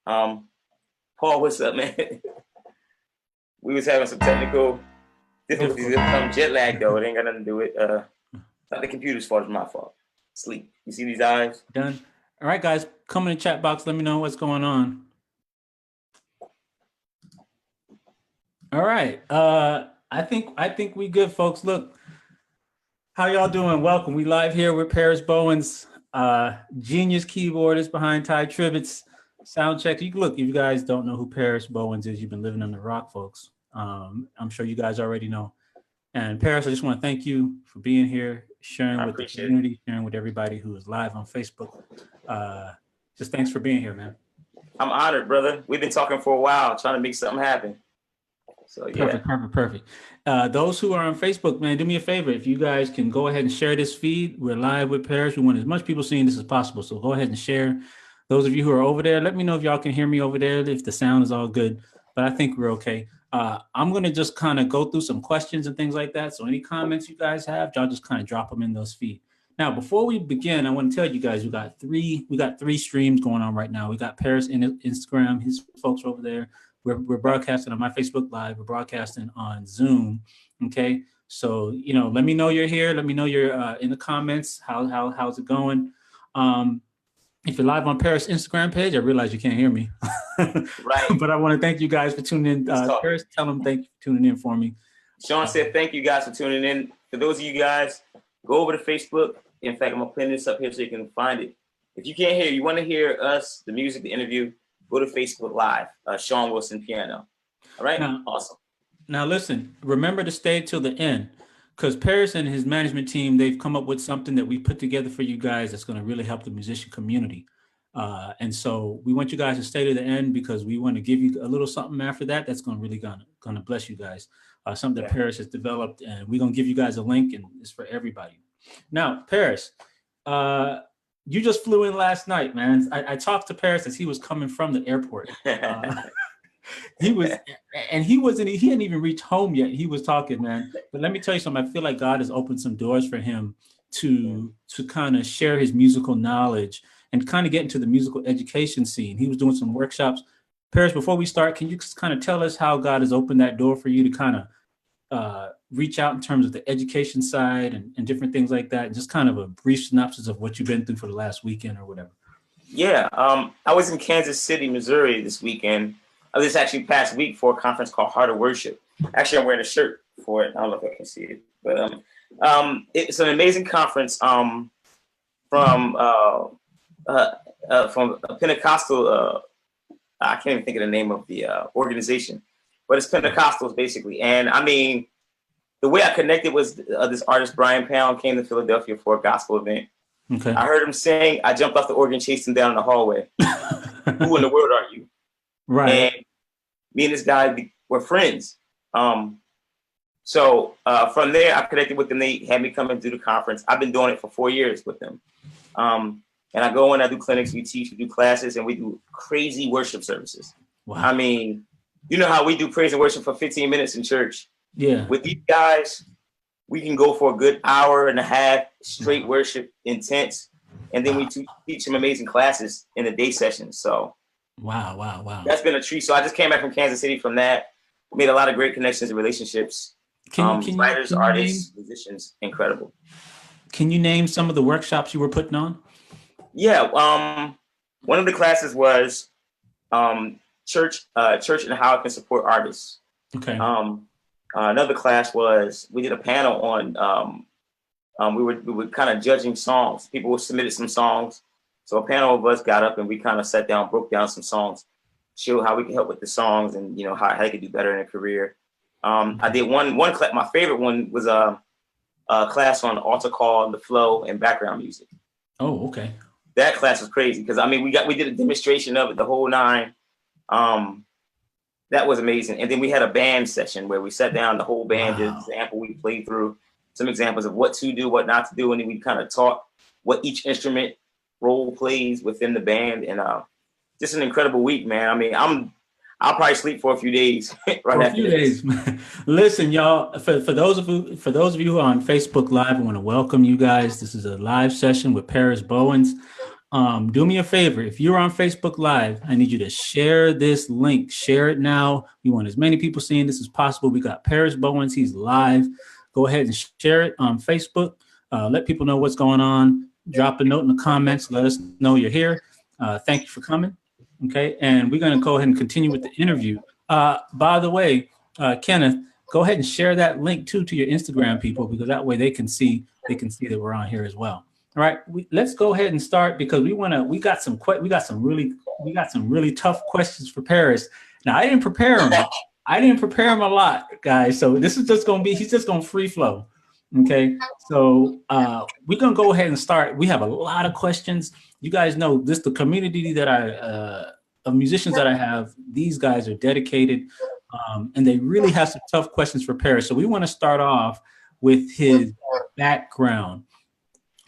Paul, what's up, man? We was having some technical difficulties. Some jet lag, though. It ain't got nothing to do with not the computer's fault. It's my fault. Sleep. You see these eyes? Done. All right, guys. Come in the chat box. Let me know what's going on. All right. I think we good, folks. Look, how y'all doing? Welcome. We live here with Parris Bowens, genius keyboardist behind Ty Tribbett's sound check. You look, if you guys don't know who Parris Bowens is, you've been living under the rock, folks. I'm sure you guys already know. And Parris, I just want to thank you for being here, sharing with the community, sharing with everybody who is live on Facebook. Just thanks for being here, man. I'm honored, brother. We've been talking for a while, trying to make something happen. So yeah. Perfect. Those who are on Facebook, man, do me a favor. If you guys can go ahead and share this feed, we're live with Parris. We want as much people seeing this as possible. So go ahead and share. Those of you who are over there, let me know if y'all can hear me over there, if the sound is all good. But I think we're okay. I'm going to just kind of go through some questions and things like that. So any comments you guys have, y'all just kind of drop them in those feed. Now, before we begin, I want to tell you guys we got three streams going on right now. We got Parris in Instagram, his folks over there. We're broadcasting on my Facebook Live. We're broadcasting on Zoom. Okay, so let me know you're here. Let me know you're in the comments. How's it going? If you're live on Parris' Instagram page, I realize you can't hear me. Right. But I want to thank you guys for tuning in. Parris, tell them thank you for tuning in for me. Sean said thank you guys for tuning in. For those of you guys, go over to Facebook. In fact, I'm gonna pin this up here so you can find it. If you can't hear, you want to hear us, the music, the interview, go to Facebook Live, Sean Wilson Piano. All right? Awesome. Now, listen, remember to stay till the end, because Parris and his management team, they've come up with something that we put together for you guys that's going to really help the musician community. And so we want you guys to stay to the end because we want to give you a little something after that that's going to really gonna bless you guys. Something that Parris has developed, and we're going to give you guys a link, and it's for everybody. Now, Parris, you just flew in last night, man. I talked to Parris as he was coming from the airport. He hadn't even reached home yet. He was talking, man. But let me tell you something. I feel like God has opened some doors for him to kind of share his musical knowledge and kind of get into the musical education scene. He was doing some workshops. Parris, before we start, can you just kind of tell us how God has opened that door for you to kind of reach out in terms of the education side and different things like that, and just kind of a brief synopsis of what you've been through for the last weekend or whatever? Yeah, I was in Kansas City, Missouri this weekend. This actually past week for a conference called Heart of Worship. Actually, I'm wearing a shirt for it. I don't know if I can see it, but it's an amazing conference from a Pentecostal. I can't even think of the name of the organization, but it's Pentecostals basically. And I mean, the way I connected was this artist Brian Pound came to Philadelphia for a gospel event. Okay. I heard him sing. I jumped off the organ, chased him down in the hallway. Who in the world are you? Right. And me and this guy were friends. So from there, I connected with them. They had me come and do the conference. I've been doing it for 4 years with them. And I go in, I do clinics, we teach, we do classes, and we do crazy worship services. Wow. I mean, you know how we do praise and worship for 15 minutes in church? Yeah. With these guys, we can go for a good hour and a half, straight worship, intense. And then we teach some amazing classes in the day sessions. So Wow. That's been a treat. So I just came back from Kansas City from that. Made a lot of great connections and relationships. Writers, artists, musicians, incredible. Can you name some of the workshops you were putting on? Yeah. One of the classes was church and how it can support artists. Okay. Another class was we did a panel on we were kind of judging songs. People submitted some songs. So a panel of us got up and we kind of sat down, broke down some songs, showed how we could help with the songs and, how they could do better in a career. I did one class. My favorite one was a class on altar call, the flow, and background music. Oh, okay. That class was crazy because we did a demonstration of it, the whole nine. That was amazing. And then we had a band session where we sat down, the whole band did an example. We played through some examples of what to do, what not to do, and then we kind of taught what each instrument role plays within the band. And just an incredible week, man. I mean, I'll probably sleep for a few days. Listen, y'all, for those of you who are on Facebook Live, I want to welcome you guys. This is a live session with Parris Bowens. Do me a favor. If you're on Facebook Live, I need you to share this link. Share it now. We want as many people seeing this as possible. We got Parris Bowens. He's live. Go ahead and share it on Facebook. Let people know what's going on. Drop a note in the comments. Let us know you're here. Thank you for coming. Okay. And we're going to go ahead and continue with the interview. By the way, Kenneth, go ahead and share that link too to your Instagram people, because that way they can see that we're on here as well. All right, let's go ahead and start, because we got some really tough questions for Parris. Now, I didn't prepare him. A lot, guys. So this is just going to be, he's just going to free flow. Okay. So we're going to go ahead and start. We have a lot of questions. You guys know this, the community that of musicians that I have, these guys are dedicated, and they really have some tough questions for Parris. So we want to start off with his background.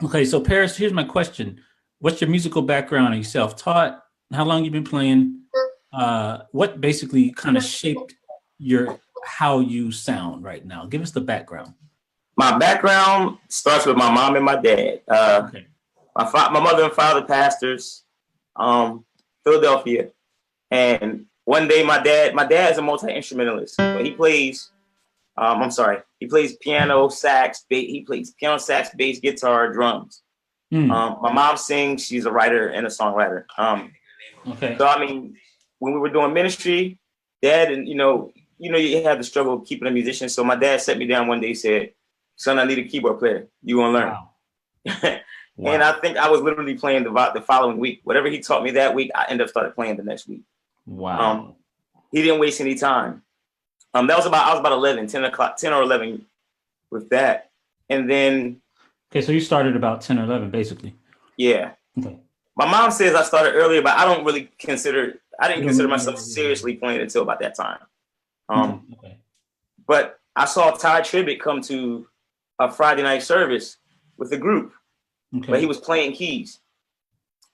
Okay, so Parris, here's my question. What's your musical background? Are you self-taught? How long you been playing? What basically kind of shaped how you sound right now? Give us the background. My background starts with my mom and my dad. Okay. My mother and father pastors, Philadelphia. And one day my dad is a multi-instrumentalist, but he plays piano, sax, bass, guitar, drums. My mom sings. She's a writer and a songwriter. Okay. So, I mean, when we were doing ministry, Dad, and you have the struggle of keeping a musician. So my dad sat me down one day and said, "Son, I need a keyboard player. You want to learn?" Wow. Wow. And I think I was literally playing the following week. Whatever he taught me that week, I ended up started playing the next week. Wow. He didn't waste any time. I was about 11, 10 or 11 with that. And then. Okay, so you started about 10 or 11, basically. Yeah. Okay. My mom says I started earlier, but I didn't consider myself seriously playing until about that time. Okay. But I saw Ty Tribbett come to a Friday night service with a group, but he was playing keys.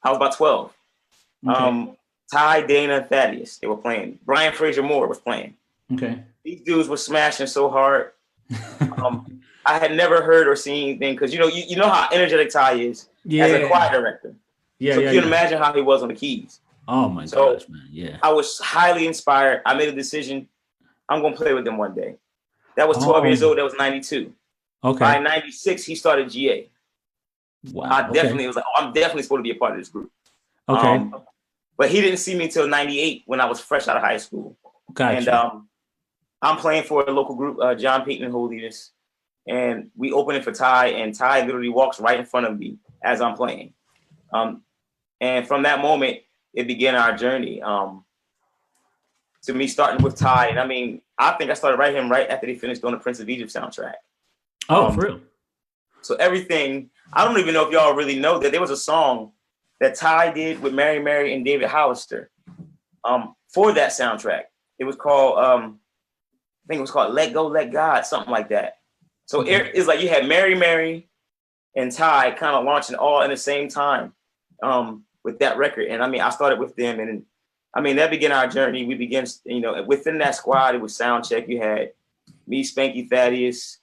I was about 12. Okay. Ty, Dana, Thaddeus, they were playing. Brian Fraser Moore was playing. Okay. These dudes were smashing so hard. I had never heard or seen anything, because you know how energetic Ty is as a choir director. Yeah. So you can imagine how he was on the keys. Oh my gosh, man. Yeah. I was highly inspired. I made a decision. I'm gonna play with them one day. That was 12 years old. That was 92. Okay. By 96, he started GA. Wow. I definitely was like, I'm definitely supposed to be a part of this group. Okay. But he didn't see me until 98 when I was fresh out of high school. Gotcha. And I'm playing for a local group, John Payton and Holiness. And we open it for Ty, and Ty literally walks right in front of me as I'm playing. And from that moment, it began our journey to me starting with Ty. And I mean, I think I started writing him right after they finished doing the Prince of Egypt soundtrack. Oh, for real? So everything, I don't even know if y'all really know that there was a song that Ty did with Mary Mary and David Hollister for that soundtrack. It was called, I think it was called Let Go, Let God, something like that. So it's like you had Mary Mary and Ty kind of launching all in the same time with that record. And I mean, I started with them, and I mean, that began our journey. We began, within that squad, it was Soundcheck. You had me, Spanky, Thaddeus,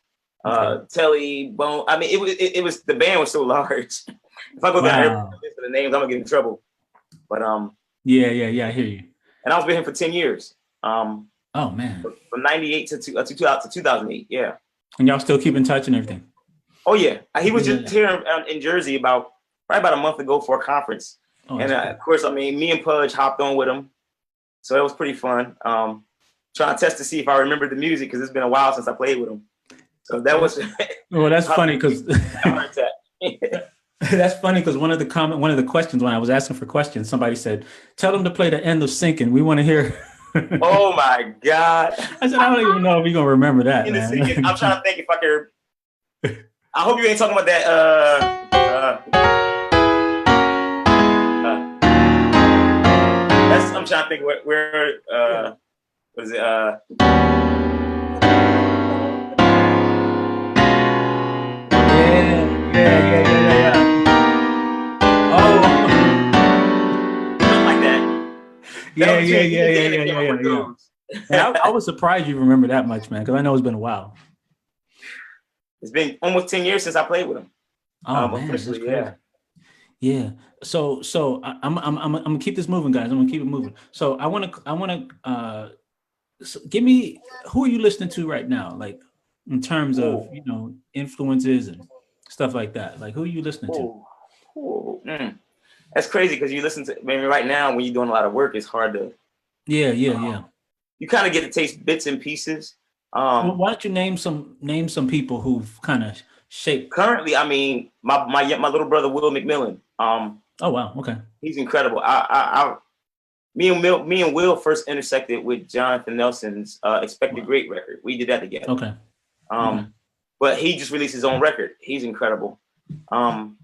Telly, Bone. I mean, it was the band was so large. If I go down there for the names, I'm gonna get in trouble. But yeah, I hear you. And I was with him for 10 years. Oh man, from 98 to 2008. Yeah. And y'all still keep in touch and everything? Oh yeah, he was just here in Jersey probably about a month ago for a conference. Oh, and of course, I mean, me and Pudge hopped on with him, so it was pretty fun. Trying to test to see if I remembered the music, because it's been a while since I played with him. So that was. Well, that's funny because. That's funny because one of the questions when I was asking for questions, somebody said, "Tell them to play the end of Sinking. We want to hear." Oh my God! I said, I don't even know if you're gonna remember that. Man. I'm trying to think if I could. I hope you ain't talking about that. I'm trying to think where what is it? Yeah. Oh, something like that. Yeah. I was surprised you remember that much, man, because I know it's been a while. It's been almost 10 years since I played with him. Oh man, that's crazy. Yeah. I'm gonna keep this moving, guys. I'm gonna keep it moving. So so give me, who are you listening to right now? Like in terms of, Ooh, influences and stuff like that. Like who are you listening to? ooh, ooh. That's crazy because you listen to maybe right now when you're doing a lot of work, it's hard to. Yeah. You kind of get to taste bits and pieces. Well, Um, why don't you name some people who've kind of shaped? Currently, I mean, my little brother Will McMillan. Oh wow, okay. He's incredible. Me and Will first intersected with Jonathan Nelson's Expected Wow. Great record. We did that together. Okay. Okay. But he just released his own record. He's incredible. Um,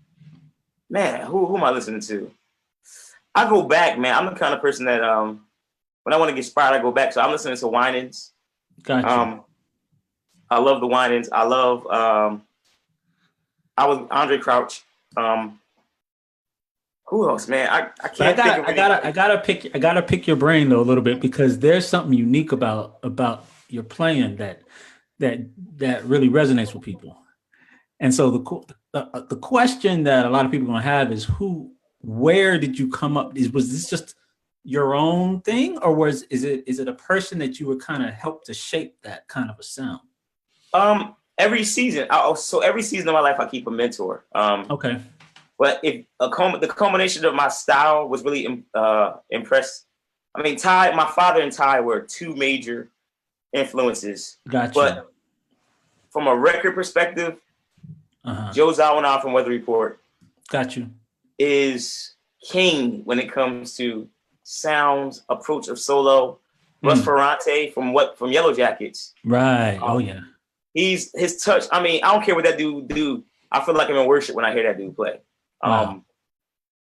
Man, who am I listening to? I go back, man. I'm the kind of person that when I want to get inspired, I go back. So I'm listening to Winans. Got you. I love the Winans. I was Andre Crouch. Who else, man? I But I can't think of gotta pick your brain though a little bit, because there's something unique about your playing that really resonates with people. And so the question that a lot of people are gonna have is, where did you come up? Was this just your own thing, or is it a person that you were kind of helped to shape that kind of a sound? every season. So every season of my life, I keep a mentor. Okay. But if the culmination of my style was really impressed. I mean, my father and Ty were two major influences. Got you. But from a record perspective, Uh-huh. Joe Zawinul from Weather Report Got you. is king when it comes to sounds, approach of solo. Russ Ferrante from Yellow Jackets. Right. Oh yeah. His touch. I mean, I don't care what that dude do. I feel like I'm in worship when I hear that dude play. Wow.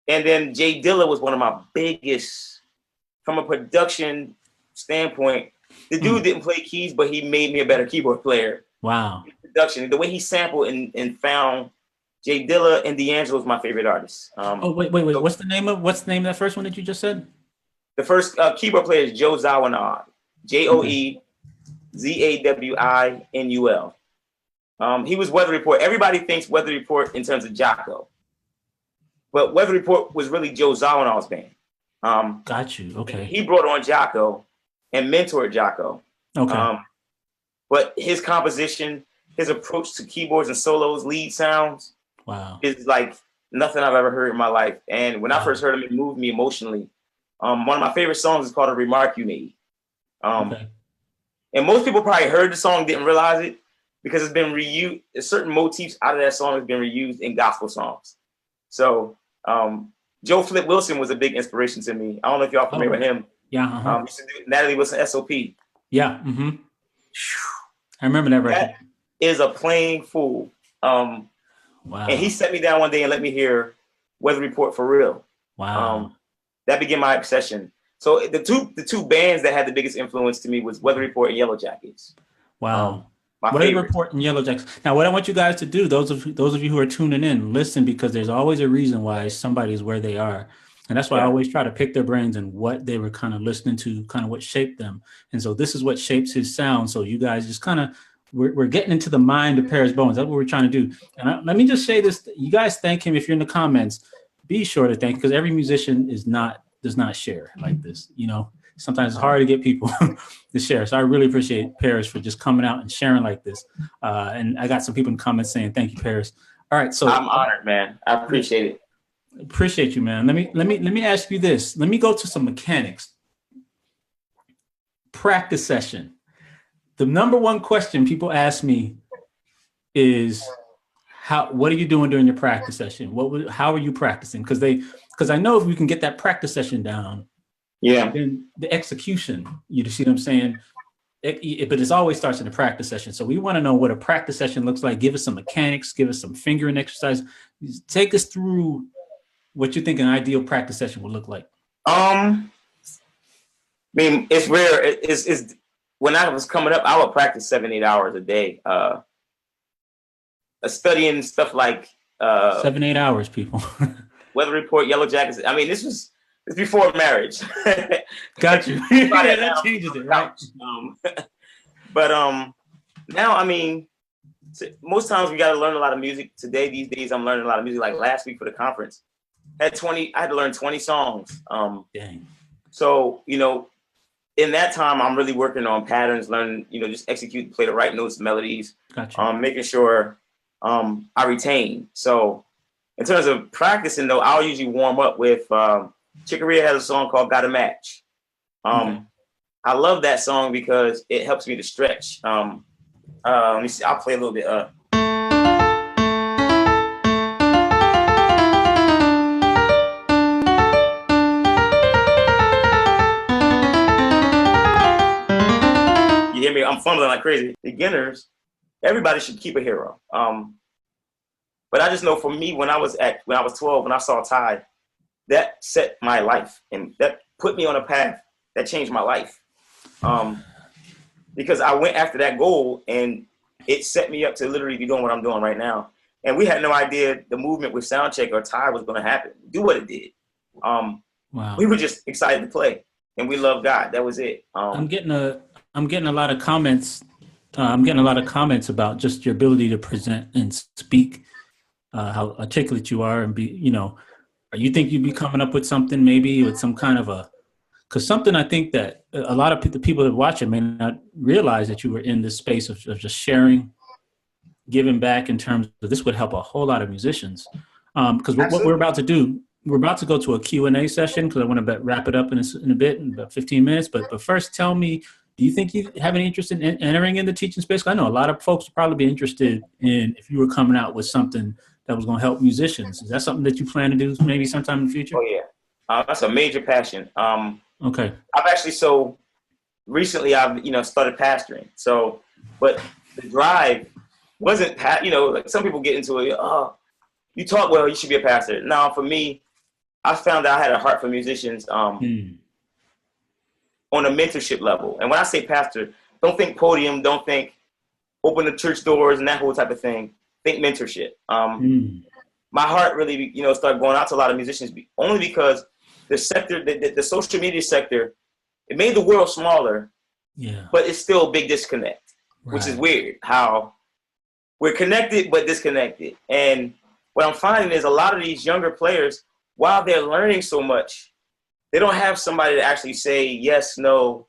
And then Jay Dilla was one of my biggest, from a production standpoint. The dude didn't play keys, but he made me a better keyboard player. Wow. Production, the way he sampled and found Jay Dilla and D'Angelo is my favorite artist. Wait. So What's the name of that first one that you just said? the first keyboard player is Joe Zawinul, Joezawinul. He was Weather Report. Everybody thinks Weather Report in terms of Jocko, but Weather Report was really Joe Zawinul's band. Got you. Okay. He brought on Jocko and mentored Jocko. Okay. But his composition, his approach to keyboards and solos, lead sounds, Wow. is like nothing I've ever heard in my life. And when I first heard him, it moved me emotionally. One of my favorite songs is called "A Remark You Made." Okay. And most people probably heard the song, didn't realize it, because it's been reused. Certain motifs out of that song has been reused in gospel songs. So Joe Flip Wilson was a big inspiration to me. I don't know if y'all familiar with him. Yeah. Uh-huh. Used to do Natalie Wilson SOP. Yeah. I remember that record. That is a playing fool. Wow. And he set me down one day and let me hear Weather Report for real. Wow. That began my obsession. So the two bands that had the biggest influence to me was Weather Report and Yellow Jackets. Wow. My Weather favorite. Report and Yellow Jackets. Now, what I want you guys to do, those of you who are tuning in, listen, because there's always a reason why somebody's where they are. And that's why I always try to pick their brains and what they were kind of listening to, kind of what shaped them. And so this is what shapes his sound. So you guys just kind of, we're getting into the mind of Parris Bowens. That's what we're trying to do. And let me just say this. You guys thank him. If you're in the comments, be sure to thank, because every musician does not share like this. Sometimes it's hard to get people to share. So I really appreciate Parris for just coming out and sharing like this. And I got some people in the comments saying, thank you, Parris. All right. So I'm honored, man. I appreciate it. Appreciate you, man. Let me ask you this. Let me go to some mechanics. Practice session. The number one question people ask me is, what are you doing during your practice session? How are you practicing? Because I know if we can get that practice session down, then the execution, you see what I'm saying? But it always starts in the practice session. So we want to know what a practice session looks like. Give us some mechanics, give us some fingering exercise. Take us through what you think an ideal practice session would look like. I mean, it's rare. It's when I was coming up, I would practice 7-8 hours a day. Studying stuff like 7-8 hours, people. Weather Report, Yellow Jackets. I mean, it's before marriage. Got you. Yeah, that changes it, right? But now, I mean, most times we got to learn a lot of music. These days, I'm learning a lot of music. Like last week for the conference, I had to learn 20 songs. Dang. So, in that time, I'm really working on patterns, learning, just execute, play the right notes, melodies, Gotcha. making sure I retain. So in terms of practicing, though, I'll usually warm up with Chicoria has a song called Got a Match. Okay. I love that song because it helps me to stretch. Let me see. I'll play a little bit. You hear me? I'm fumbling like crazy. Beginners, everybody should keep a hero. But I just know for me, when I was 12, when I saw Ty, that set my life and that put me on a path that changed my life. Because I went after that goal and it set me up to literally be doing what I'm doing right now. And we had no idea the movement with Soundcheck or Ty was going to happen, do what it did. Wow. We were just excited to play and we loved God. That was it. I'm getting a lot of comments. I'm getting a lot of comments about just your ability to present and speak, how articulate you are, and be, you think you'd be coming up with something, maybe with some kind of because something I think that a lot of the people that watch it may not realize that you were in this space of just sharing, giving back in terms of this would help a whole lot of musicians. Because what we're about to do, we're about to go to a Q&A session because I want to wrap it up in a bit, in about 15 minutes. But first, tell me, do you think you have any interest in entering in the teaching space? I know a lot of folks would probably be interested in if you were coming out with something that was going to help musicians. Is that something that you plan to do maybe sometime in the future? Oh, yeah. That's a major passion. Okay. I've actually, so recently I've, started pastoring. So, but the drive wasn't, like some people get into it. Oh, you talk well, you should be a pastor. Now, for me, I found out I had a heart for musicians on a mentorship level. And when I say pastor, don't think podium, don't think open the church doors and that whole type of thing. Think mentorship. My heart really, started going out to a lot of musicians only because the sector, the social media sector, it made the world smaller, but it's still a big disconnect, which is weird how we're connected, but disconnected. And what I'm finding is a lot of these younger players, while they're learning so much, they don't have somebody to actually say, yes, no,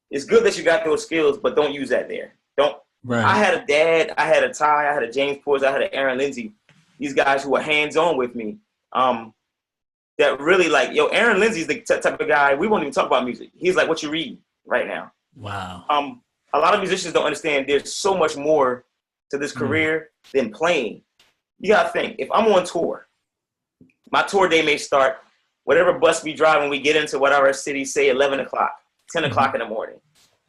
it's good that you got those skills, but don't use that there. Don't. Right. I had a dad, I had a Ty, I had a James Ports, I had an Aaron Lindsay. These guys who were hands-on with me. That really Aaron Lindsay's the type of guy, we won't even talk about music. He's like, what you read right now. Wow. A lot of musicians don't understand there's so much more to this career than playing. You got to think, if I'm on tour, my tour day may start, whatever bus we drive when we get into whatever city, say 11 o'clock, 10 o'clock in the morning.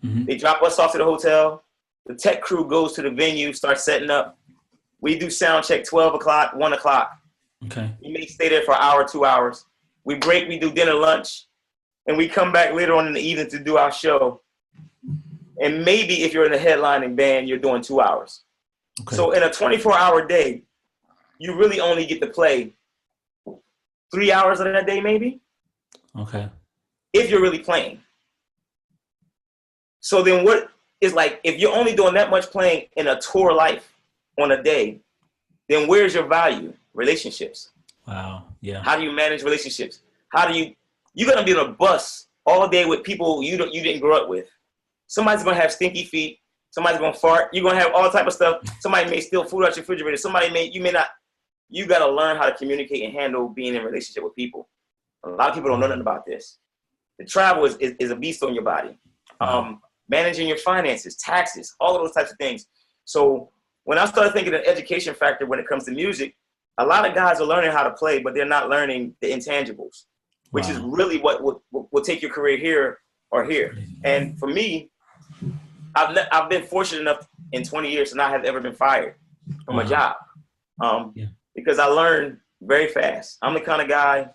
They drop us off to the hotel. The tech crew goes to the venue, starts setting up. We do sound check 12 o'clock, 1 o'clock. Okay. We may stay there for an hour, 2 hours. We break, we do dinner, lunch, and we come back later on in the evening to do our show. And maybe if you're in a headlining band, you're doing 2 hours. Okay. So in a 24-hour day, you really only get to play 3 hours of that day, maybe. Okay. If you're really playing. So then what is if you're only doing that much playing in a tour life on a day, then where's your value? Relationships. Wow. Yeah. How do you manage relationships? You're going to be on a bus all day with people you didn't grow up with. Somebody's going to have stinky feet. Somebody's going to fart. You're going to have all type of stuff. Somebody may steal food out your refrigerator. You may not. You got to learn how to communicate and handle being in a relationship with people. A lot of people don't know nothing about this. The travel is a beast on your body. Managing your finances, taxes, all of those types of things. So when I started thinking of the education factor when it comes to music, a lot of guys are learning how to play, but they're not learning the intangibles, which is really what will take your career here or here. And for me, I've been fortunate enough in 20 years to not have ever been fired from a job because I learned very fast. I'm the kind of guy,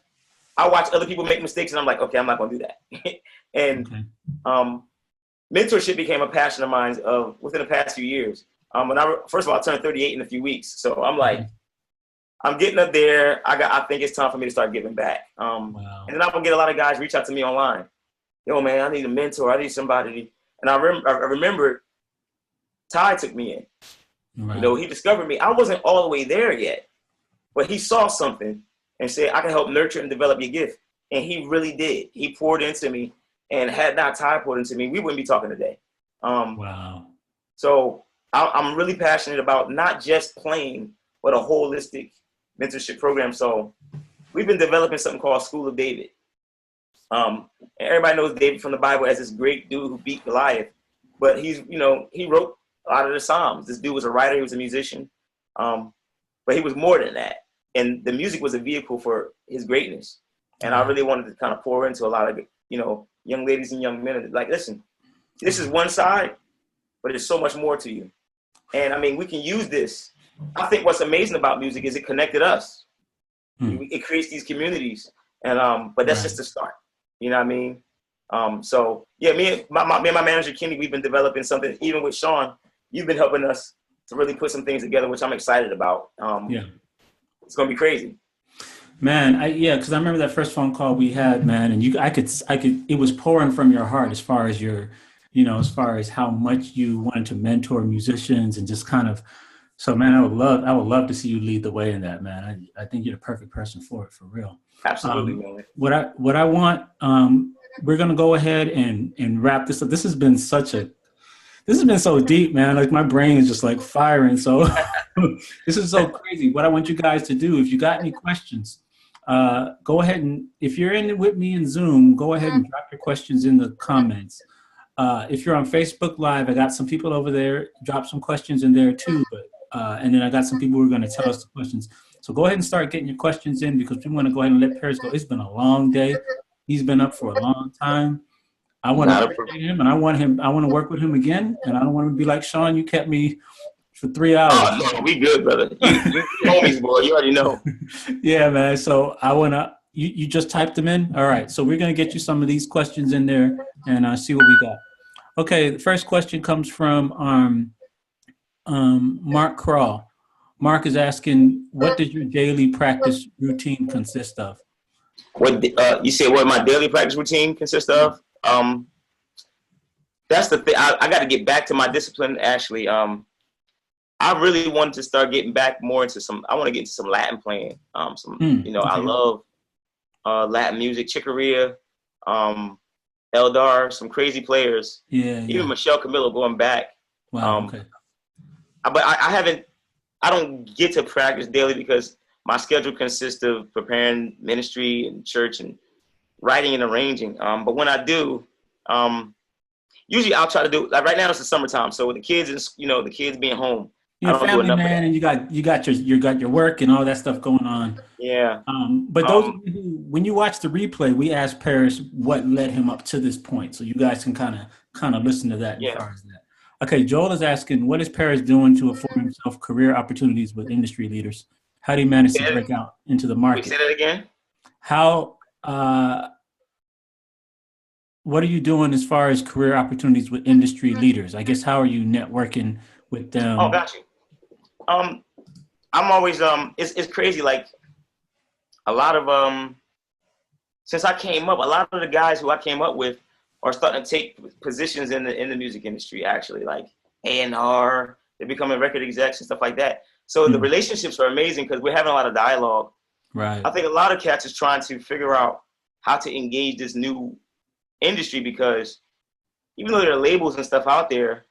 I watch other people make mistakes and I'm like, okay, I'm not going to do that. And mentorship became a passion of mine within the past few years. First of all, I turned 38 in a few weeks. So I'm like, I'm getting up there. I think it's time for me to start giving back. And then I'm going to get a lot of guys reach out to me online. Yo, man, I need a mentor. I need somebody. And I remember Ty took me in. Right. He discovered me. I wasn't all the way there yet, but he saw something and say, I can help nurture and develop your gift. And he really did. He poured into me, and had not Ty poured into me, we wouldn't be talking today. Wow. So I'm really passionate about not just playing, but a holistic mentorship program. So we've been developing something called School of David. And everybody knows David from the Bible as this great dude who beat Goliath, but he wrote a lot of the Psalms. This dude was a writer, he was a musician, but he was more than that. And the music was a vehicle for his greatness. And I really wanted to kind of pour into a lot of, young ladies and young men. Like, listen, this is one side, but there's so much more to you. And I mean, we can use this. I think what's amazing about music is it connected us. It creates these communities. And but that's just the start. You know what I mean? So yeah, me and my manager Kenny, we've been developing something. Even with Sean, you've been helping us to really put some things together, which I'm excited about. It's gonna be crazy. Man, because I remember that first phone call we had, man, and I could, it was pouring from your heart as far as as far as how much you wanted to mentor musicians and just kind of. So, man, I would love to see you lead the way in that, man. I think you're the perfect person for it, for real. Absolutely, man. What I want, we're gonna go ahead and wrap this up. This has been so deep, man. Like my brain is just like firing. So this is so crazy. What I want you guys to do, if you got any questions, go ahead and if you're in with me in Zoom, go ahead and drop your questions in the comments. If you're on Facebook Live, I got some people over there. Drop some questions in there too. And then I got some people who are going to tell us the questions. So go ahead and start getting your questions in because we want to go ahead and let Parris go. It's been a long day. He's been up for a long time. I want to appreciate him, and I want to work with him again. And I don't want to be like Sean. You kept me for 3 hours. Oh, no, we good, brother. You homies, boy. You already know. Yeah, man. So I want to. You just typed them in. All right. So we're going to get you some of these questions in there and see what we got. Okay. The first question comes from Mark Crawl. Mark is asking, what does your daily practice routine consist of? What you say? What my daily practice routine consists of? That's the thing. I got to get back to my discipline. Actually, I really wanted to start getting back more into some. I want to get into some Latin playing. I love Latin music. Chicoria, Eldar, some crazy players. Yeah. Even Michelle Camillo going back. Wow. Okay. But I don't get to practice daily because my schedule consists of preparing ministry and church and writing and arranging. But when I do, usually I'll try to do, like right now it's the summertime. So with the kids and, the kids being home, you're a family man and you got your work and all that stuff going on. Yeah. But those when you watch the replay, we asked Parris what led him up to this point. So you guys can kind of listen to that as far as that. Okay, Joel is asking, what is Parris doing to afford himself career opportunities with industry leaders? How do you manage to break out into the market? Say that again? What are you doing as far as career opportunities with industry leaders? I guess, how are you networking with them? Oh, got you. I'm always, it's crazy. Like a lot of, since I came up, a lot of the guys who I came up with are starting to take positions in the music industry, actually, like A&R, they're becoming record execs and stuff like that. So the relationships are amazing because we're having a lot of dialogue. Right. I think a lot of cats is trying to figure out how to engage this new industry because even though there are labels and stuff out there,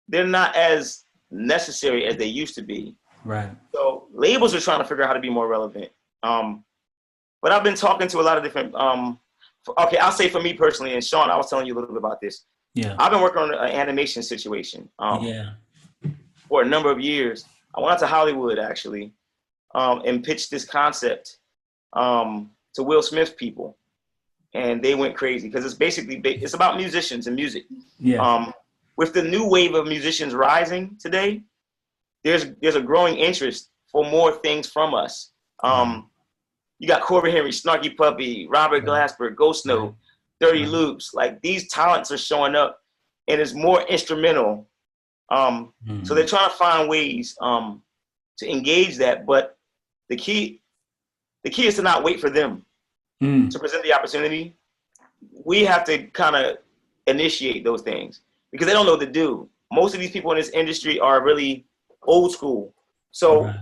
they're not as necessary as they used to be. Right. So labels are trying to figure out how to be more relevant. But I've been talking to a lot of different, okay, I'll say for me personally, and Sean, I was telling you a little bit about this. Yeah. I've been working on an animation situation for a number of years. I went out to Hollywood, actually, and pitched this concept to Will Smith people. And they went crazy because it's about musicians and music. Yeah. With the new wave of musicians rising today, there's a growing interest for more things from us. You got Corbin Henry, Snarky Puppy, Robert Glasper, Ghost Note, Dirty Loops. Like these talents are showing up, and it's more instrumental. So they're trying to find ways to engage that. But the key is to not wait for them to present the opportunity. We have to kind of initiate those things because they don't know what to do. Most of these people in this industry are really old school. So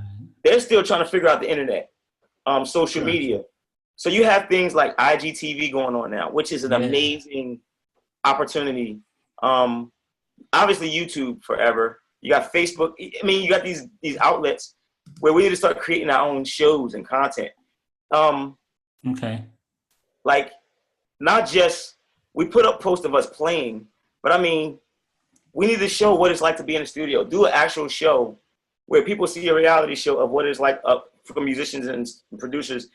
they're still trying to figure out the internet. social Gotcha. media. So you have things like IGTV going on now, which is an amazing opportunity. Obviously YouTube forever. You got Facebook. I mean, you got these outlets where we need to start creating our own shows and content. Okay. Like, not just we put up posts of us playing, but I mean, we need to show what it's like to be in the studio. Do an actual show where people see a reality show of what it's like for musicians and producers,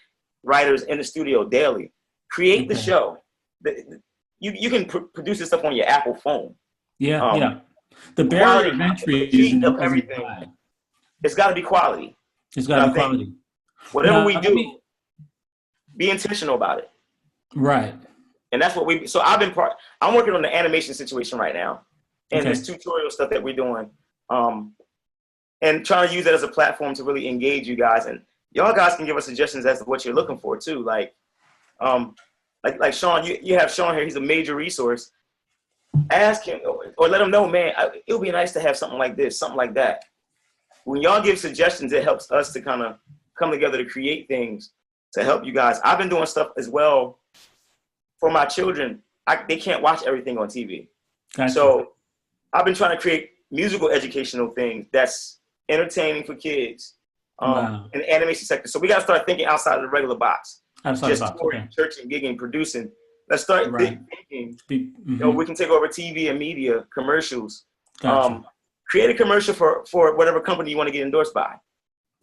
writers in the studio daily. Create the show. You can produce this stuff on your Apple phone. Yeah. The barrier of entry isn't everything. High. It's got to be quality. It's got to be quality. Whatever we do, be intentional about it. Right. And that's what I'm working on the animation situation right now. And this tutorial stuff that we're doing. And trying to use that as a platform to really engage you guys. And y'all guys can give us suggestions as to what you're looking for too. Like Sean, you have Sean here. He's a major resource. Ask him or let him know, man, it would be nice to have something like this, something like that. When y'all give suggestions, it helps us to kind of come together to create things to help you guys. I've been doing stuff as well for my children. They can't watch everything on TV. Gotcha. So I've been trying to create musical educational things that's entertaining for kids in the animation sector. So we got to start thinking outside of the regular box. Just touring, churching, gigging, producing. Let's start thinking, we can take over TV and media, commercials. Gotcha. Create a commercial for whatever company you want to get endorsed by.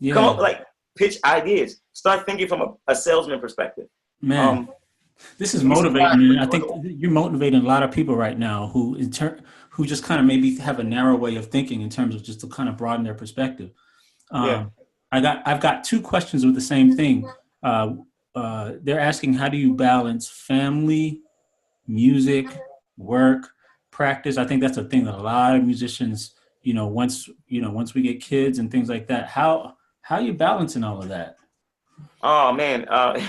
Yeah. Come up, pitch ideas. Start thinking from a salesman perspective. Man, this is motivating. I think you're motivating a lot of people right now who just kind of maybe have a narrow way of thinking in terms of just to kind of broaden their perspective. I've got two questions with the same thing. They're asking, how do you balance family, music, work, practice? I think that's a thing that a lot of musicians, once we get kids and things like that, how are you balancing all of that? Oh man, I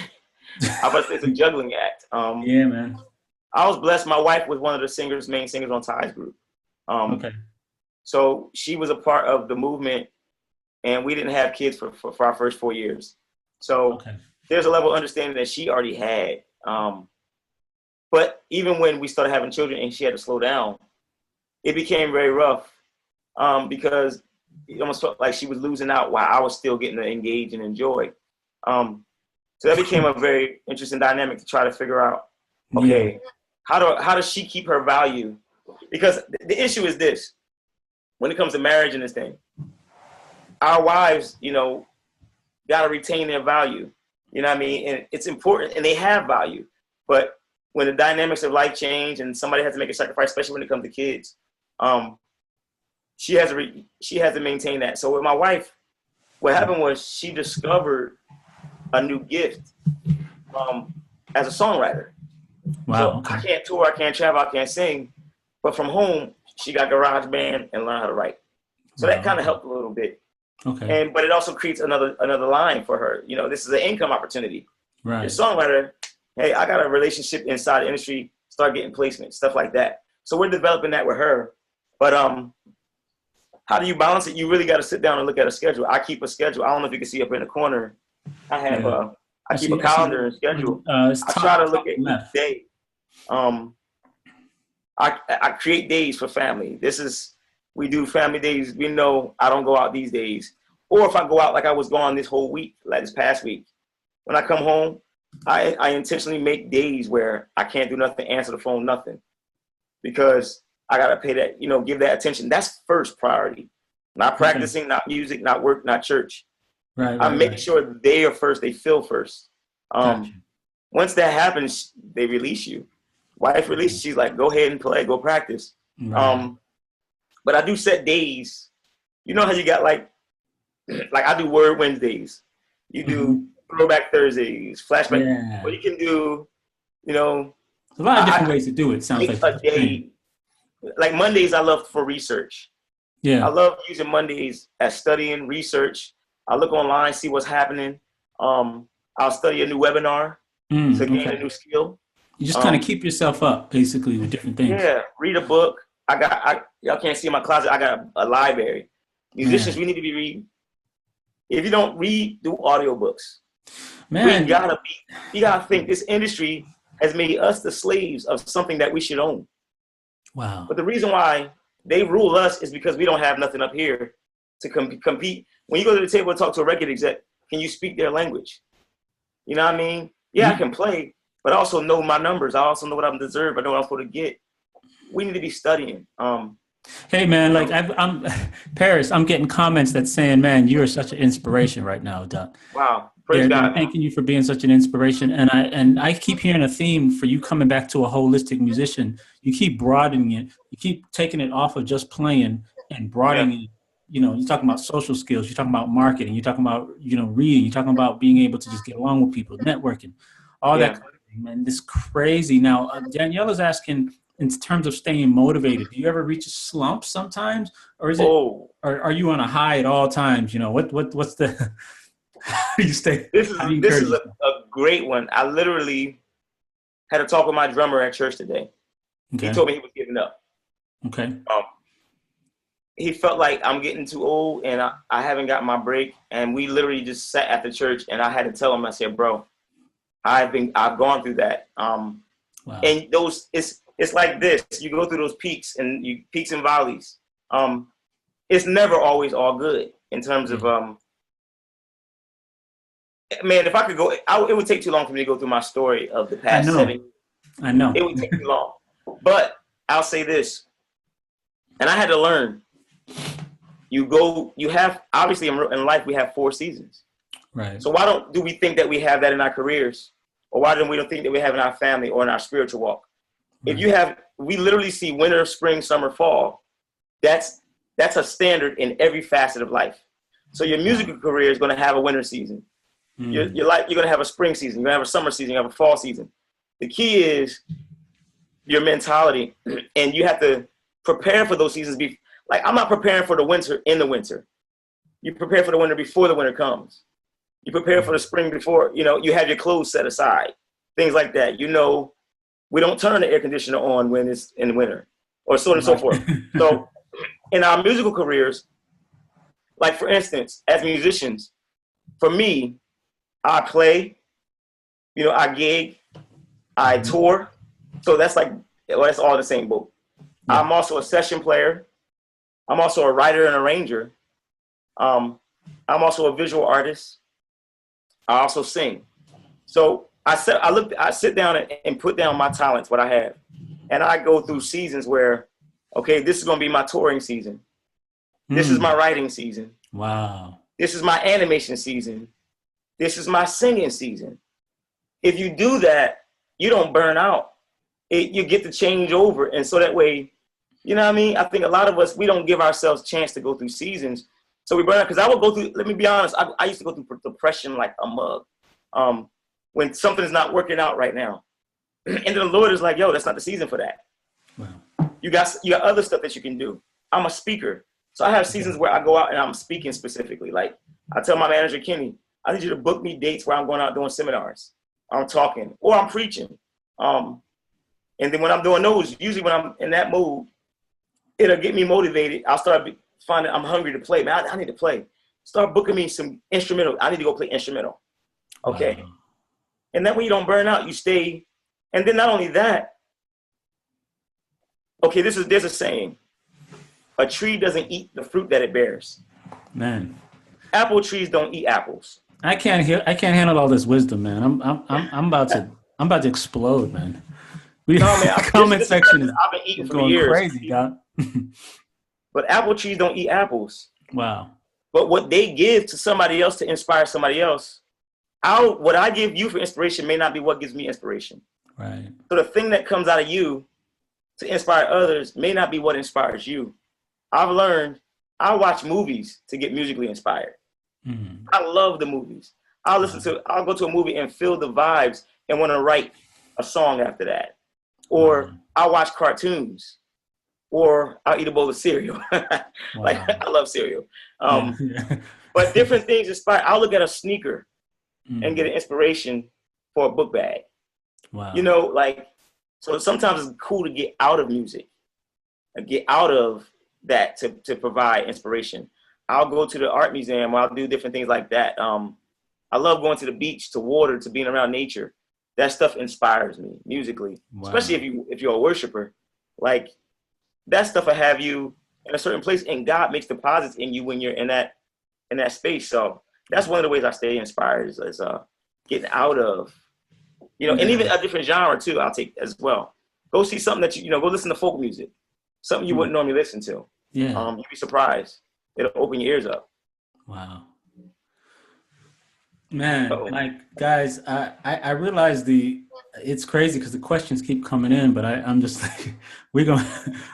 was it's a juggling act. Yeah, man. I was blessed. My wife was one of the main singers on Ty's group. So she was a part of the movement, and we didn't have kids for our first 4 years. So there's a level of understanding that she already had. But even when we started having children and she had to slow down, it became very rough because it almost felt like she was losing out while I was still getting to engage and enjoy. So that became a very interesting dynamic to try to figure out, how does she keep her value? Because the issue is this, when it comes to marriage and this thing, our wives, got to retain their value. You know what I mean? And it's important, and they have value. But when the dynamics of life change and somebody has to make a sacrifice, especially when it comes to kids, she has to maintain that. So with my wife, what happened was she discovered a new gift as a songwriter. Wow. So I can't tour, I can't travel, I can't sing, but from home she got GarageBand and learned how to write. So that kind of helped a little bit. Okay. But it also creates another line for her. This is an income opportunity. Right. As a songwriter, hey, I got a relationship inside the industry, start getting placement, stuff like that. So we're developing that with her. But how do you balance it? You really got to sit down and look at a schedule. I keep a schedule. I don't know if you can see up in the corner. I have I keep a calendar and schedule. I try to look at each day. I create days for family. We do family days. We know I don't go out these days. Or if I go out like I was gone this whole week, like this past week, when I come home, I intentionally make days where I can't do nothing, answer the phone, nothing. Because I got to pay that, give that attention. That's first priority. Not practicing, not music, not work, not church. Right. I make sure they are first, they feel first. Gotcha. Once that happens, they release you. Wife releases, she's like, go ahead and play, go practice. Right. But I do set days. You know how you got like I do Word Wednesdays. You do Throwback Thursdays, Flashback. Yeah. What you can do, a lot of different ways to do it. Sounds like a day. Like Mondays, I love for research. Yeah. I love using Mondays as studying, research. I look online, see what's happening. I'll study a new webinar to gain a new skill. You just kind of keep yourself up, basically, with different things. Yeah, read a book. Y'all can't see in my closet. I got a library. Musicians, we need to be reading. If you don't read, do audiobooks. Man, You gotta think this industry has made us the slaves of something that we should own. wow. But the reason why they rule us is because we don't have nothing up here to compete. When you go to the table and talk to a record exec, can you speak their language? You know what I mean? Yeah, I can play, but I also know my numbers. I also know what I'm deserved. I know what I'm supposed to get. We need to be studying. Hey man, like I'm Paris, I'm getting comments that saying, man, you are such an inspiration right now, Doc. Wow, praise They're God. thanking you for being such an inspiration. And I keep hearing a theme for you coming back to a holistic musician. You keep broadening it. You keep taking it off of just playing and broadening it. You know, you're talking about social skills. You're talking about marketing. You're talking about, reading. You're talking about being able to just get along with people, networking, all that kind of thing, man. This crazy. Now, Danielle is asking, in terms of staying motivated, do you ever reach a slump sometimes? Or is it, or are you on a high at all times? What's the... How do you stay? This is a great one. I literally had a talk with my drummer at church today. Okay. He told me he was giving up. Okay. He felt like I'm getting too old and I haven't got my break. And we literally just sat at the church and I had to tell him, I said, bro, I've gone through that. Wow. And it's like this. You go through those peaks and valleys. It's never always all good in terms of man, if I could go, it would take too long for me to go through my story of the past 7 years. I know. It would take too long. But I'll say this, and I had to learn. Obviously in life, we have 4 seasons. Right. So why do we think that we have that in our careers? Or why don't we think that we have in our family or in our spiritual walk? Right. We literally see winter, spring, summer, fall. That's a standard in every facet of life. So your musical career is going to have a winter season. You're going to have a spring season. You're going to have a summer season. You have a fall season. The key is your mentality, and you have to prepare for those seasons. Like, I'm not preparing for the winter in the winter. You prepare for the winter before the winter comes. You prepare for the spring before, you have your clothes set aside, things like that. We don't turn the air conditioner on when it's in winter, or so on and so forth. So in our musical careers, like for instance, as musicians, for me, I play, I gig, I tour. So that's all the same boat. Yeah. I'm also a session player. I'm also a writer and arranger. I'm also a visual artist. I also sing. So I sit down and put down my talents, what I have. And I go through seasons where, okay, this is going to be my touring season. This is my writing season. Wow. This is my animation season. This is my singing season. If you do that, you don't burn out. You get to change over. And so that way, you know what I mean? I think a lot of us, we don't give ourselves a chance to go through seasons. So we burn out. Because I would go through, let me be honest, I used to go through depression like a mug. When something is not working out right now. And then the Lord is like, yo, that's not the season for that. Wow. You got other stuff that you can do. I'm a speaker. So I have seasons where I go out and I'm speaking specifically. Like I tell my manager, Kenny, I need you to book me dates where I'm going out doing seminars. I'm talking or I'm preaching. And then when I'm doing those, usually when I'm in that mood, it'll get me motivated. I'll start finding I'm hungry to play. Man, I need to play. Start booking me some instrumental. I need to go play instrumental. Okay. Wow. And that way you don't burn out, you stay. And then not only that, okay, there's a saying. A tree doesn't eat the fruit that it bears. Man. Apple trees don't eat apples. I can't handle all this wisdom, man. I'm about to explode, man. Comment section is I've been eating for going years. Crazy, God. But apple trees don't eat apples. Wow. But what they give to somebody else to inspire somebody else, what I give you for inspiration may not be what gives me inspiration. Right. So the thing that comes out of you to inspire others may not be what inspires you. I've learned I watch movies to get musically inspired. Mm-hmm. I love the movies. I'll go to a movie and feel the vibes and want to write a song after that. Or I'll watch cartoons. Or I'll eat a bowl of cereal. Like I love cereal. But different things inspire. I'll look at a sneaker and get an inspiration for a book bag. Wow. So sometimes it's cool to get out of music and get out of that to provide inspiration. I'll go to the art museum. I'll do different things like that. I love going to the beach, to water, to being around nature. That stuff inspires me musically, especially if you're a worshiper. Like that stuff will have you in a certain place, and God makes deposits in you when you're in that space. So that's one of the ways I stay inspired is getting out of, and even a different genre too. I'll take as well. Go see something that go listen to folk music, something you wouldn't normally listen to. Yeah, you'd be surprised. It'll open your ears up. Wow. Man, like guys, I realize it's crazy because the questions keep coming in, but I'm just like,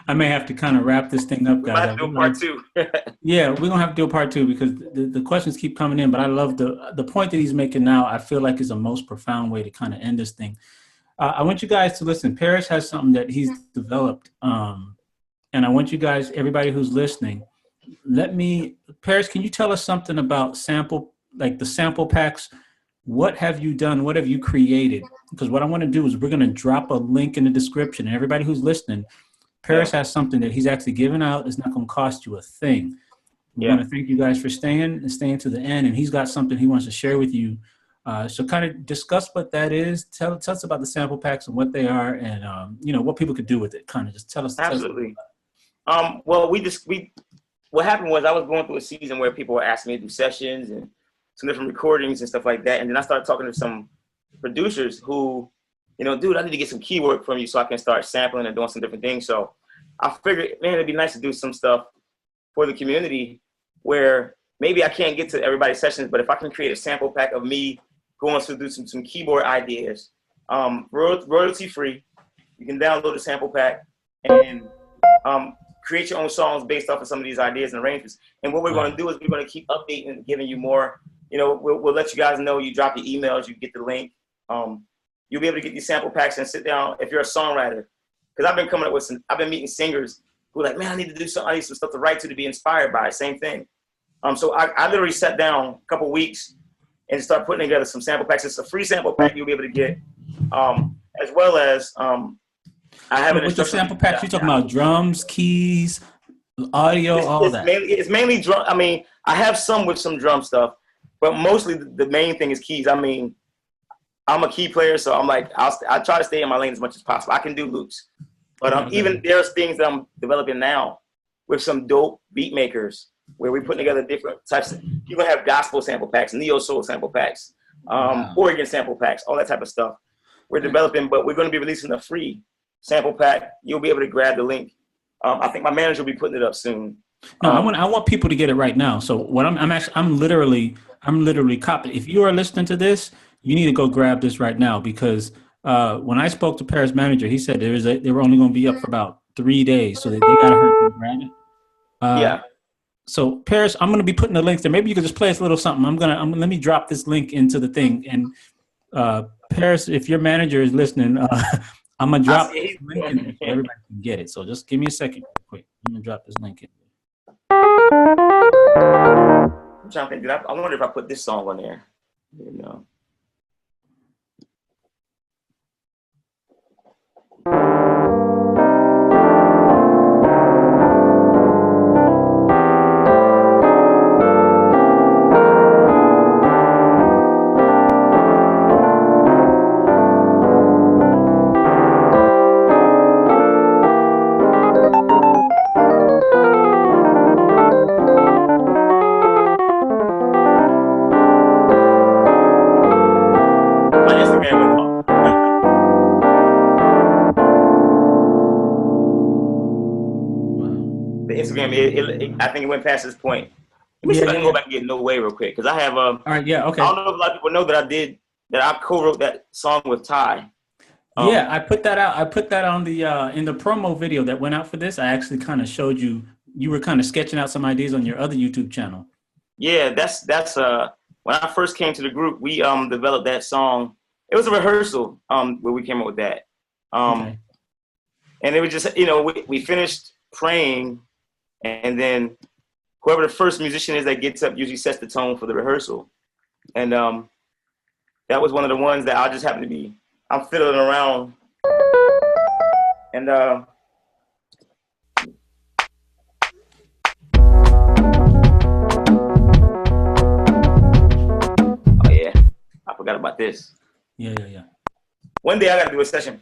I may have to kind of wrap this thing up, guys. We might have to do part two. Yeah, we're gonna have to do a part two because the questions keep coming in, but I love the point that he's making now. I feel like is the most profound way to kind of end this thing. I want you guys to listen. Parris has something that he's developed, and I want you guys, everybody who's listening, Parris, can you tell us something about the sample packs? What have you done? What have you created? Because what I want to do is we're going to drop a link in the description. And everybody who's listening, Parris has something that he's actually given out. It's not going to cost you a thing. We want to thank you guys for staying to the end. And he's got something he wants to share with you. So kind of discuss what that is. Tell us about the sample packs and what they are, and what people could do with it. Kind of just tell us. Absolutely. Well, what happened was I was going through a season where people were asking me to do sessions and some different recordings and stuff like that. And then I started talking to some producers who, dude, I need to get some key work from you so I can start sampling and doing some different things. So I figured, man, it'd be nice to do some stuff for the community where maybe I can't get to everybody's sessions, but if I can create a sample pack of me going to do some keyboard ideas, royalty free, you can download the sample pack and create your own songs based off of some of these ideas and arrangements. And what we're going to do is we're going to keep updating and giving you more. We'll let you guys know. You drop your emails, you get the link. You'll be able to get these sample packs and sit down if you're a songwriter. Because I've been coming up with I've been meeting singers who are like, man, I need some stuff to write to be inspired by. Same thing. So I literally sat down a couple weeks and start putting together some sample packs. It's a free sample pack you'll be able to get, as well as I have with the sample packs. You're talking about drums, keys, audio, all that. It's mainly drum. I mean, I have some with some drum stuff, but mostly the main thing is keys. I mean, I'm a key player, so I'm like, I try to stay in my lane as much as possible. I can do loops, but even there's things that I'm developing now with some dope beat makers where we're putting together different types of, you're going to have gospel sample packs, neo soul sample packs, Oregon sample packs, all that type of stuff we're developing, but we're going to be releasing a free sample pack. You'll be able to grab the link. I think my manager will be putting it up soon. No, I want people to get it right now. So what I'm literally copying. If you are listening to this, you need to go grab this right now because when I spoke to Parris' manager, he said they were only going to be up for about 3 days, so they got to hurry and grab it. Yeah. So Parris, I'm going to be putting the links there. Maybe you could just play us a little something. Let me drop this link into the thing. And Parris, if your manager is listening, I'm going to drop this link in so everybody can get it. So just give me a second real quick. I'm going to drop this link in. I'm trying to think. I wonder if I put this song on there. I think it went past this point. Let me see if I can go back and get No Way real quick because I have all right, yeah, okay. I don't know if a lot of people know that I co-wrote that song with Ty. Yeah, I put that out. I put that on the in the promo video that went out for this. I actually kind of showed you. You were kind of sketching out some ideas on your other YouTube channel. Yeah, that's when I first came to the group, we developed that song. It was a rehearsal where we came up with that. And it was just we finished praying. And then whoever the first musician is that gets up usually sets the tone for the rehearsal. And that was one of the ones that I just happened to be, I'm fiddling around. And oh yeah. forgot about this. Yeah. One day I got to do a session.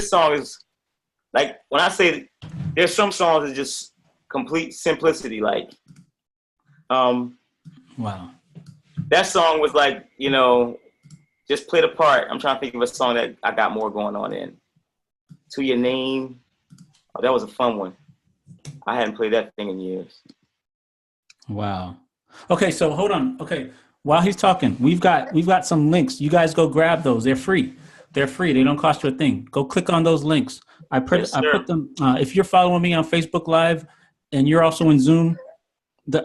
Song is like, when I say there's some songs that just complete simplicity, like wow, that song was like, you know, just play the part. I'm trying to think of a song that I got more going on in. To Your Name. Oh, that was a fun one. I hadn't played that thing in years. Wow. Okay, so hold on. Okay, while he's talking, we've got some links. You guys go grab those. They're free. They're free. They don't cost you a thing. Go click on those links. I put them. If you're following me on Facebook Live and you're also in Zoom,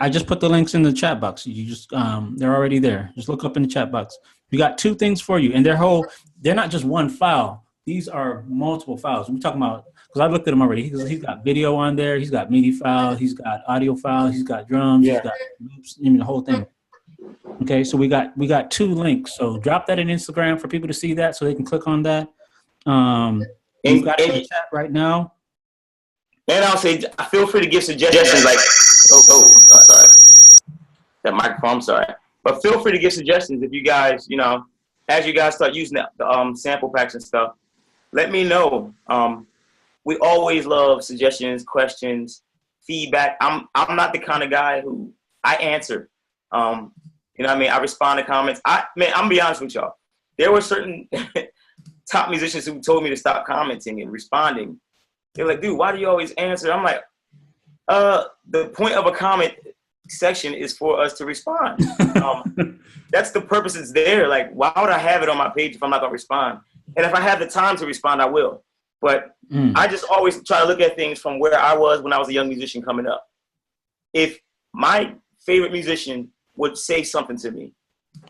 I just put the links in the chat box. You just they're already there. Just look up in the chat box. We got 2 things for you, and they're not just one file. These are multiple files. We're talking about, because I looked at them already. He's got video on there. He's got MIDI files. He's got audio files. He's got drums. He's got loops. I mean, the whole thing. Okay, so we got 2 links. So drop that in Instagram for people to see that, so they can click on that. We've got it in the chat right now. And I'll say, feel free to give suggestions. Like, sorry, that microphone. I'm sorry, but feel free to give suggestions if you guys, you know, as you guys start using the sample packs and stuff. Let me know. We always love suggestions, questions, feedback. I'm not the kind of guy who I answer. You know what I mean? I respond to comments. I'm gonna be honest with y'all. There were certain top musicians who told me to stop commenting and responding. They're like, dude, why do you always answer? I'm like, the point of a comment section is for us to respond. That's the purpose it's there. Like, why would I have it on my page if I'm not gonna respond? And if I have the time to respond, I will. But I just always try to look at things from where I was when I was a young musician coming up. If my favorite musician would say something to me,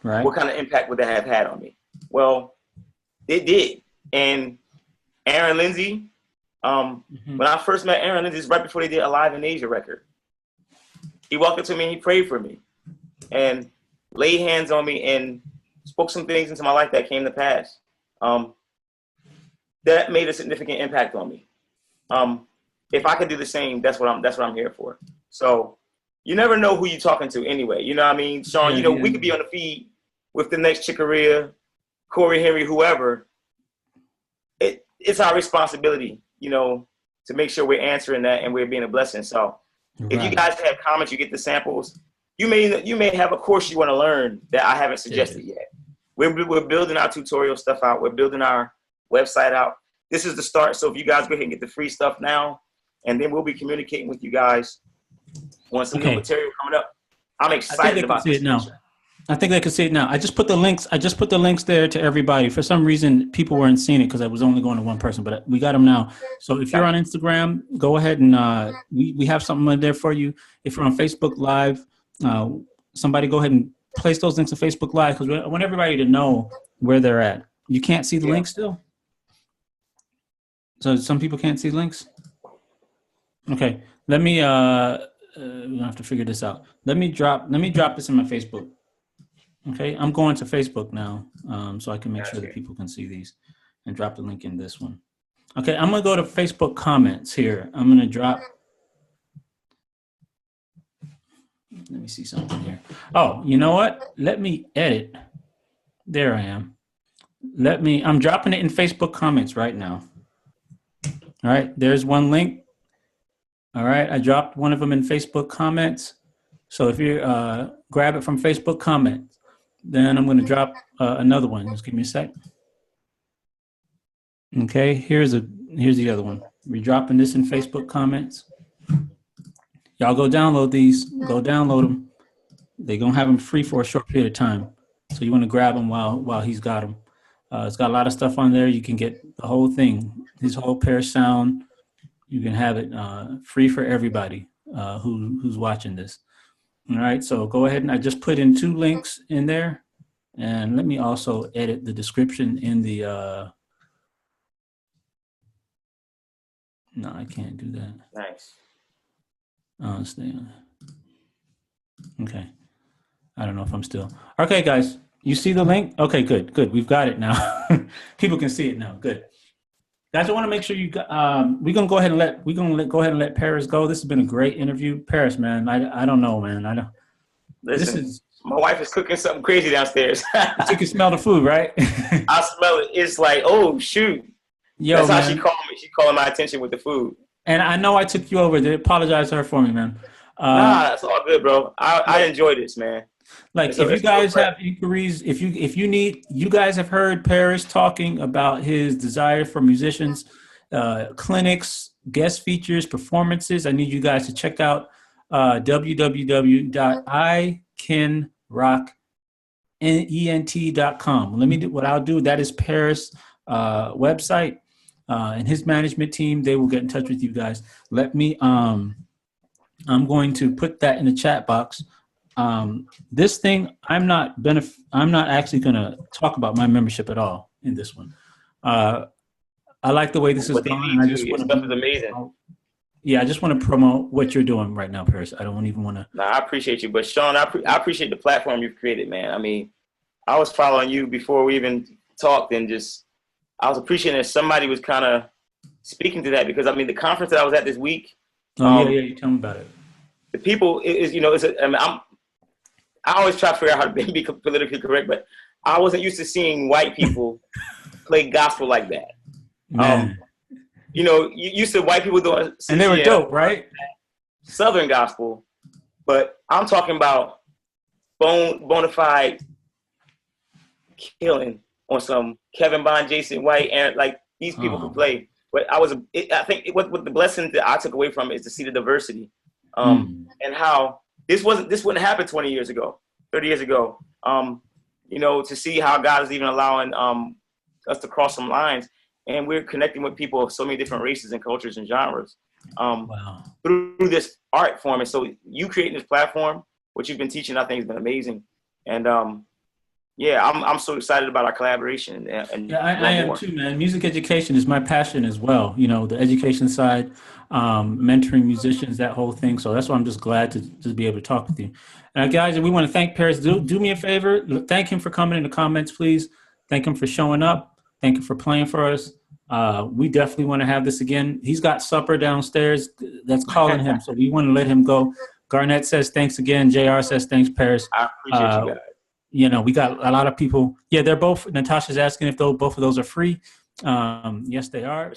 right, what kind of impact would that have had on me? Well, it did. And Aaron Lindsay, when I first met Aaron Lindsay, right before they did a Live in Asia record, he walked up to me and he prayed for me and laid hands on me and spoke some things into my life that came to pass. That made a significant impact on me. If I could do the same, that's what I'm here for. So you never know who you're talking to anyway. You know what I mean? Sean, we could be on the feed with the next Chicorea, Corey Henry, whoever. It's our responsibility, you know, to make sure we're answering that and we're being a blessing. So if you guys have comments, you get the samples, you may have a course you want to learn that I haven't suggested yet. We're building our tutorial stuff out. We're building our website out. This is the start. So if you guys go ahead and get the free stuff now, and then we'll be communicating with you guys once some new material coming up. I'm excited about this. I think they can see it now. I just put the links there to everybody. For some reason, people weren't seeing it because I was only going to one person, but we got them now. So if you're on Instagram, go ahead and we have something in there for you. If you're on Facebook Live, somebody go ahead and place those links to Facebook Live, because I want everybody to know where they're at. You can't see the links still? So some people can't see links? Okay, let me we have to figure this out. Let me drop this in my Facebook. Okay, I'm going to Facebook now, so I can make sure that people can see these, and drop the link in this one. Okay, I'm gonna go to Facebook comments here. I'm gonna drop. Let me see something here. Oh, you know what? Let me edit. There I am. I'm dropping it in Facebook comments right now. All right, there's one link. All right, I dropped one of them in Facebook comments. So if you grab it from Facebook comments, then I'm going to drop another one. Just give me a sec. Okay, here's the other one. We're dropping this in Facebook comments. Y'all go download these. Go download them. They're going to have them free for a short period of time. So you want to grab them while he's got them. It's got a lot of stuff on there. You can get the whole thing, his whole Parris sound. You can have it free for everybody who's watching this. All right, so go ahead, and I just put in 2 links in there. And let me also edit the description in the, no, I can't do that. Nice. Stay on. Okay. I don't know if I'm still. Okay, guys, you see the link? Okay, good. We've got it now. People can see it now. Good. Guys, I want to make sure you got, we're going to go ahead and let Parris go. This has been a great interview. Parris, man, I don't know, man. Listen, my wife is cooking something crazy downstairs. You can smell the food, right? I smell it. It's like, oh, shoot. Yo, that's man. how she called me. She's calling my attention with the food. And I know I took you over. Apologize to her for me, man. Nah, that's all good, bro. I enjoy this, man. Like, if you guys have inquiries, if you need, you guys have heard Parris talking about his desire for musicians, clinics, guest features, performances. I need you guys to check out www.icanrockent.com. Let me do what I'll do. That is Parris' website, and his management team. They will get in touch with you guys. Let me. I'm going to put that in the chat box. This thing, I'm not actually going to talk about my membership at all in this one. I like the way this is going. I just want stuff is amazing. Yeah, I just want to promote what you're doing right now, Parris. I don't even want to. No, I appreciate you, but Sean, I appreciate the platform you've created, man. I mean, I was following you before we even talked, and I was appreciating that somebody was kind of speaking to that, because I mean, the conference that I was at this week. Yeah, you tell me about it. The people I always try to figure out how to be politically correct, but I wasn't used to seeing white people play gospel like that. You used to white people doing, and they were dope, right? Southern gospel, but I'm talking about bona fide killing on some Kevin Bond, Jason White, and like these people who play. But I think what the blessing that I took away from it is to see the diversity, and how this wouldn't happen 20 years ago, 30 years ago. To see how God is even allowing us to cross some lines, and we're connecting with people of so many different races and cultures and genres through this art form. And so you creating this platform, what you've been teaching, I think has been amazing. And I'm so excited about our collaboration. And I am too, man. Music education is my passion as well. The education side, mentoring musicians, that whole thing. So that's why I'm just glad to be able to talk with you. And guys, we want to thank Parris. Do me a favor. Thank him for coming in the comments, please. Thank him for showing up. Thank you for playing for us. We definitely want to have this again. He's got supper downstairs that's calling him. So we want to let him go. Garnett says thanks again. JR says thanks, Parris. I appreciate you guys. We got a lot of people. Yeah, they're both. Natasha's asking if both of those are free. Yes, they are.